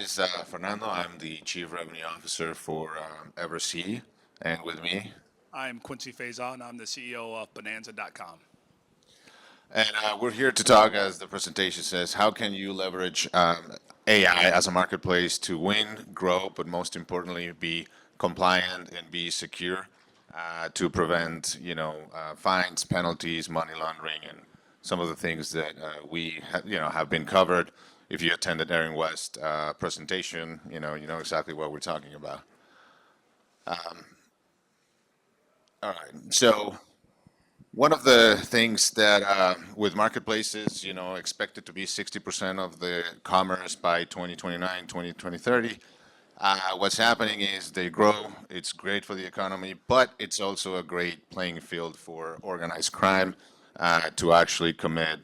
is Fernando. I'm the Chief Revenue Officer for EverC, and with me, I'm Quincy Faison. I'm the CEO of Bonanza.com. and we're here to talk, as the presentation says, how can you leverage AI as a marketplace to win, grow, but most importantly, be compliant and be secure to prevent, fines, penalties, money laundering, and some of the things that have been covered. If you attended Erin West presentation, you know exactly what we're talking about. All right. So one of the things that with marketplaces, expected to be 60% of the commerce by 2029, 2030. What's happening is they grow. It's great for the economy, but it's also a great playing field for organized crime to actually commit,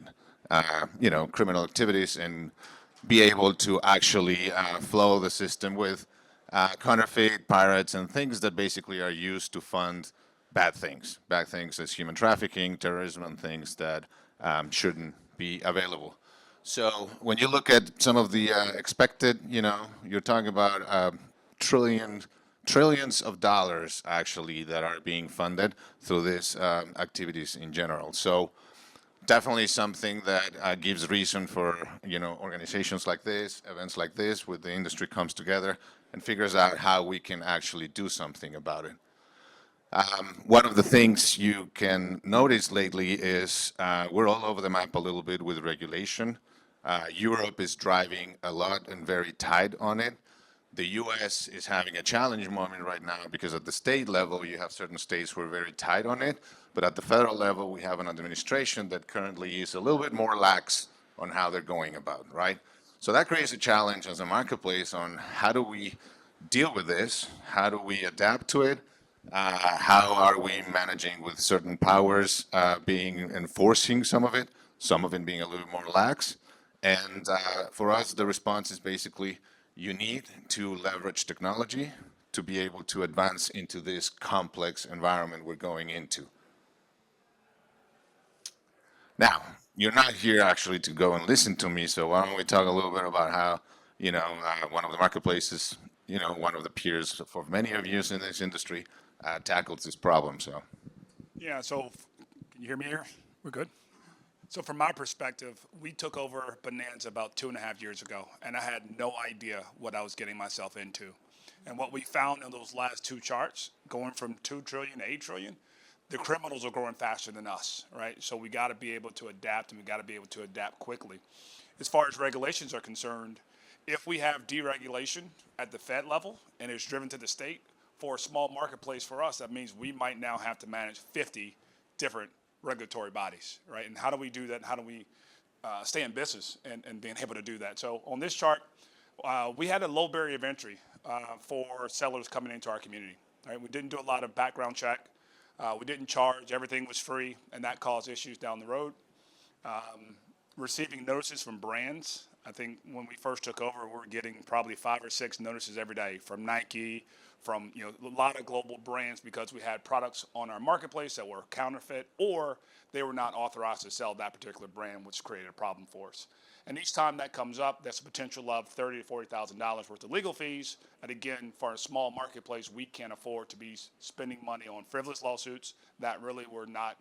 criminal activities and be able to actually flow the system with counterfeit, pirates, and things that basically are used to fund bad things as human trafficking, terrorism, and things that shouldn't be available. So when you look at some of the expected, you're talking about trillions of dollars actually that are being funded through these activities in general. So definitely something that gives reason for organizations like this, events like this, where the industry comes together and figures out how we can actually do something about it. One of the things you can notice lately is we're all over the map a little bit with regulation. Europe is driving a lot and very tight on it. The US is having a challenging moment right now because at the state level, you have certain states who are very tight on it. But at the federal level, we have an administration that currently is a little bit more lax on how they're going about, right? So that creates a challenge as a marketplace on how do we deal with this? How do we adapt to it? How are we managing with certain powers being enforcing some of it being a little more lax? And for us, the response is basically you need to leverage technology to be able to advance into this complex environment we're going into. Now, you're not here actually to go and listen to me, so why don't we talk a little bit about how, one of the marketplaces, one of the peers for many of you in this industry tackles this problem. So, Yeah, so can you hear me here? We're good. So from my perspective, we took over Bonanza about 2.5 years ago, and I had no idea what I was getting myself into. And what we found in those last two charts, going from 2 trillion to 8 trillion, the criminals are growing faster than us, right? So we got to be able to adapt, and we got to be able to adapt quickly. As far as regulations are concerned, if we have deregulation at the Fed level and it's driven to the state, for a small marketplace for us, that means we might now have to manage 50 different regulatory bodies, right? And how do we do that? And how do we stay in business and being able to do that? So on this chart, we had a low barrier of entry for sellers coming into our community, right? We didn't do a lot of background check. We didn't charge. Everything was free, and that caused issues down the road. Receiving notices from brands. I think when we first took over, we were getting probably 5 or 6 notices every day from Nike, from a lot of global brands because we had products on our marketplace that were counterfeit or they were not authorized to sell that particular brand, which created a problem for us. And each time that comes up, that's a potential of $30,000 to $40,000 worth of legal fees. And again, for a small marketplace, we can't afford to be spending money on frivolous lawsuits that really were not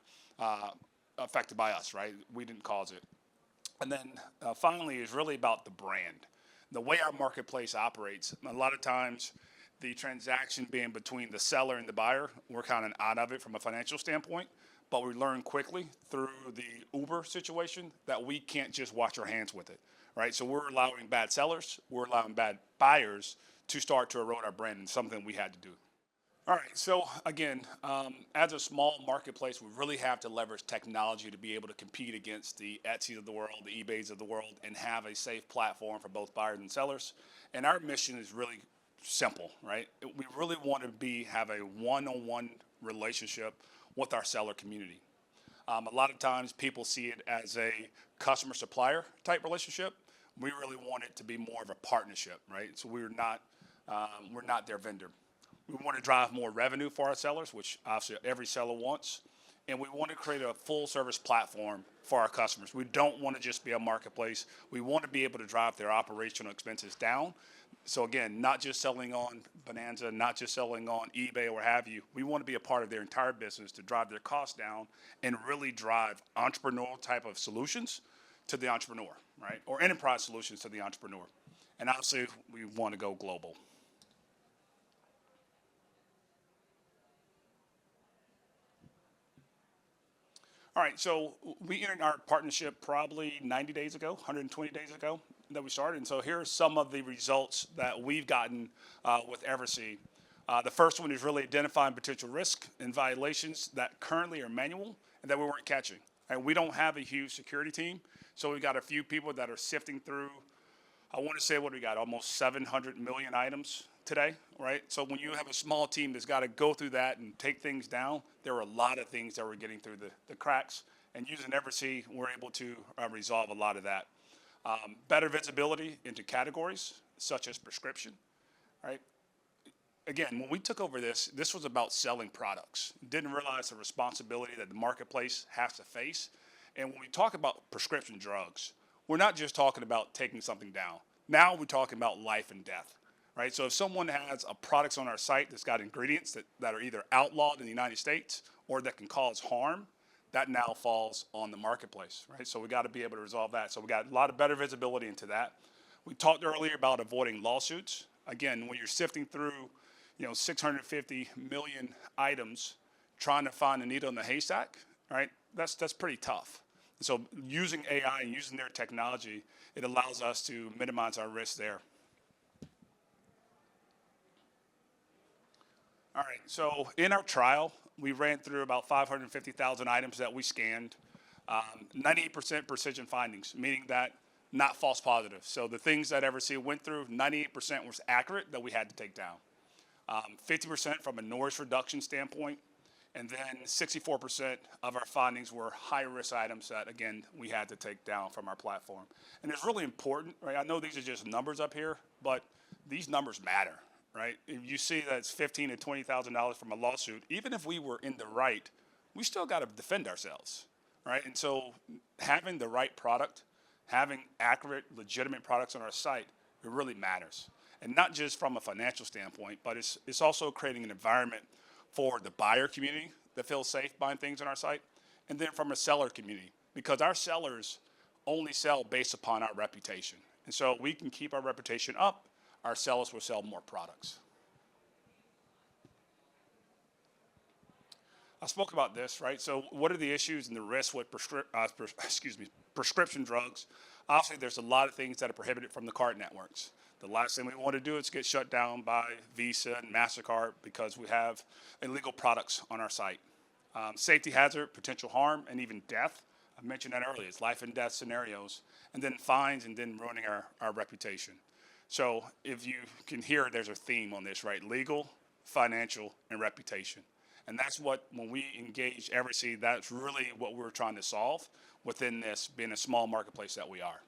affected by us, right? We didn't cause it. And then finally is really about the brand. The way our marketplace operates, a lot of times the transaction being between the seller and the buyer, we're kind of out of it from a financial standpoint, but we learned quickly through the Uber situation that we can't just wash our hands with it, right? So we're allowing bad sellers, we're allowing bad buyers to start to erode our brand, and something we had to do. All right, so again, as a small marketplace, we really have to leverage technology to be able to compete against the Etsy's of the world, the eBays of the world, and have a safe platform for both buyers and sellers. And our mission is really simple, right? We really want to have a one-on-one relationship with our seller community. A lot of times people see it as a customer-supplier type relationship. We really want it to be more of a partnership, right? So we're not their vendor. We want to drive more revenue for our sellers, which obviously every seller wants, and we want to create a full service platform for our customers. We don't want to just be a marketplace. We want to be able to drive their operational expenses down. So again, not just selling on Bonanza, not just selling on eBay or what have you. We want to be a part of their entire business to drive their costs down and really drive entrepreneurial type of solutions to the entrepreneur, right? Or enterprise solutions to the entrepreneur. And obviously, we want to go global. All right, so we entered our partnership probably 90 days ago, 120 days ago that we started. And so here are some of the results that we've gotten with EverC. The first one is really identifying potential risk and violations that currently are manual and that we weren't catching. And we don't have a huge security team, so we've got a few people that are sifting through. I want to say what we got, almost 700 million items today, right? So when you have a small team that's got to go through that and take things down, there are a lot of things that we're getting through the cracks. And using EverC, we're able to resolve a lot of that. Better visibility into categories such as prescription, right? Again, when we took over this was about selling products. Didn't realize the responsibility that the marketplace has to face. And when we talk about prescription drugs, we're not just talking about taking something down. Now we're talking about life and death, right? So if someone has a products on our site that's got ingredients that are either outlawed in the United States or that can cause harm, that now falls on the marketplace, right? So we got to be able to resolve that. So we got a lot of better visibility into that. We talked earlier about avoiding lawsuits. Again, when you're sifting through, 650 million items, trying to find a needle in the haystack, right? That's pretty tough. So using AI and using their technology, it allows us to minimize our risk there. All right, so in our trial, we ran through about 550,000 items that we scanned, 98% precision findings, meaning that not false positives. So the things that EverC went through, 98% was accurate that we had to take down. 50% from a noise reduction standpoint, and then 64% of our findings were high-risk items that, again, we had to take down from our platform. And it's really important, right? I know these are just numbers up here, but these numbers matter, right? If you see that it's $15,000 to $20,000 from a lawsuit, even if we were in the right, we still got to defend ourselves, right? And so having the right product, having accurate, legitimate products on our site, it really matters. And not just from a financial standpoint, but it's also creating an environment for the buyer community that feels safe buying things on our site, and then from a seller community, because our sellers only sell based upon our reputation. And so we can keep our reputation up, our sellers will sell more products. I spoke about this, right? So what are the issues and the risks with prescription drugs? Obviously, there's a lot of things that are prohibited from the card networks. The last thing we want to do is get shut down by Visa and MasterCard because we have illegal products on our site. Safety hazard, potential harm, and even death. I mentioned that earlier. It's life and death scenarios. And then fines and then ruining our reputation. So if you can hear, there's a theme on this, right? Legal, financial, and reputation. And that's what, when we engage EverC, that's really what we're trying to solve within this being a small marketplace that we are.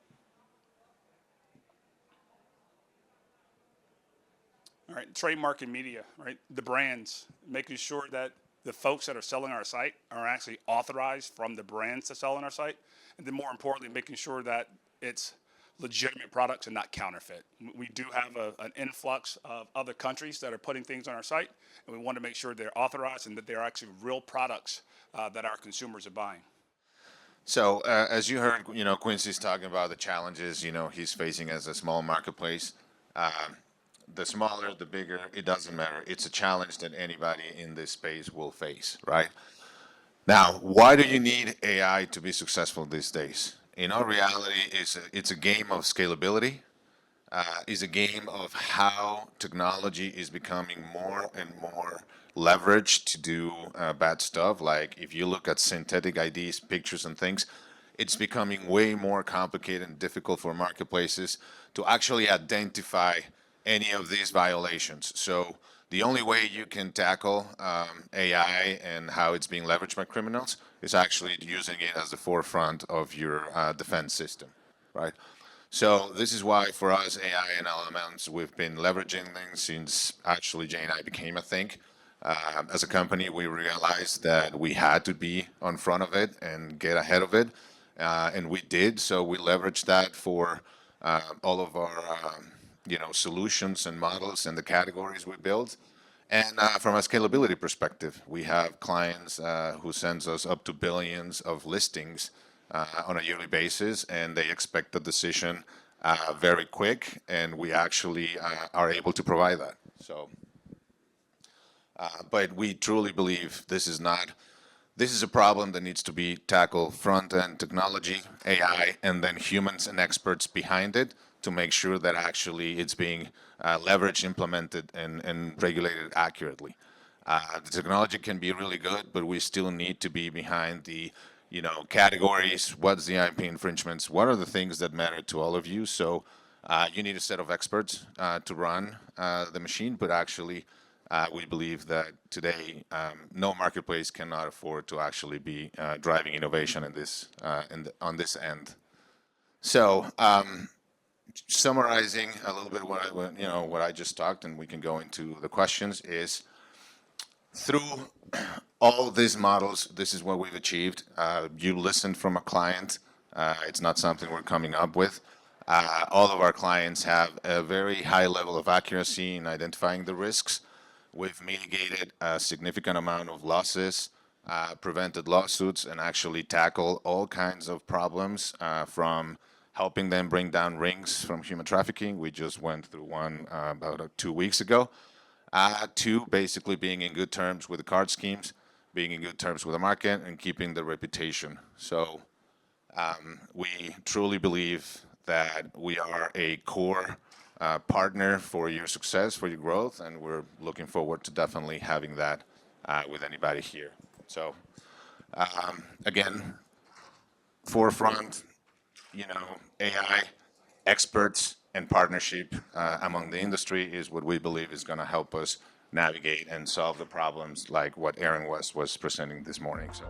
All right, trademark and media, right? The brands, making sure that the folks that are selling our site are actually authorized from the brands to sell on our site. And then more importantly, making sure that it's legitimate products and not counterfeit. We do have an influx of other countries that are putting things on our site, and we want to make sure they're authorized and that they're actually real products that our consumers are buying. So as you heard, Quincy's talking about the challenges, he's facing as a small marketplace. The smaller, the bigger, it doesn't matter. It's a challenge that anybody in this space will face, right? Now, why do you need AI to be successful these days? In all reality, it's a game of scalability. It's a game of how technology is becoming more and more leveraged to do bad stuff. Like if you look at synthetic IDs, pictures, and things, it's becoming way more complicated and difficult for marketplaces to actually identify any of these violations. So the only way you can tackle AI and how it's being leveraged by criminals is actually using it as the forefront of your defense system, right? So this is why for us, AI and LLMs, we've been leveraging things since actually J and I became a thing. As a company, we realized that we had to be on front of it and get ahead of it, and we did. So we leveraged that for all of our solutions and models and the categories we build. And from a scalability perspective, we have clients who sends us up to billions of listings on a yearly basis, and they expect the decision very quick, and we actually are able to provide that. So, but we truly believe this is a problem that needs to be tackled front-end technology, AI, and then humans and experts behind it to make sure that actually it's being leveraged, implemented, and regulated accurately. The technology can be really good, but we still need to be behind the categories. What's the IP infringements? What are the things that matter to all of you? So you need a set of experts to run the machine, but actually we believe that today no marketplace cannot afford to actually be driving innovation in this on this end. So summarizing a little bit what I just talked, and we can go into the questions, is through all these models, this is what we've achieved. You listened from a client. It's not something we're coming up with. All of our clients have a very high level of accuracy in identifying the risks. We've mitigated a significant amount of losses, prevented lawsuits, and actually tackle all kinds of problems from helping them bring down rings from human trafficking. We just went through one about 2 weeks ago. To basically being in good terms with the card schemes, being in good terms with the market, and keeping the reputation. So we truly believe that we are a core partner for your success, for your growth, and we're looking forward to definitely having that with anybody here. So again, forefront, AI experts and partnership among the industry is what we believe is going to help us navigate and solve the problems like what Aaron was presenting this morning. So.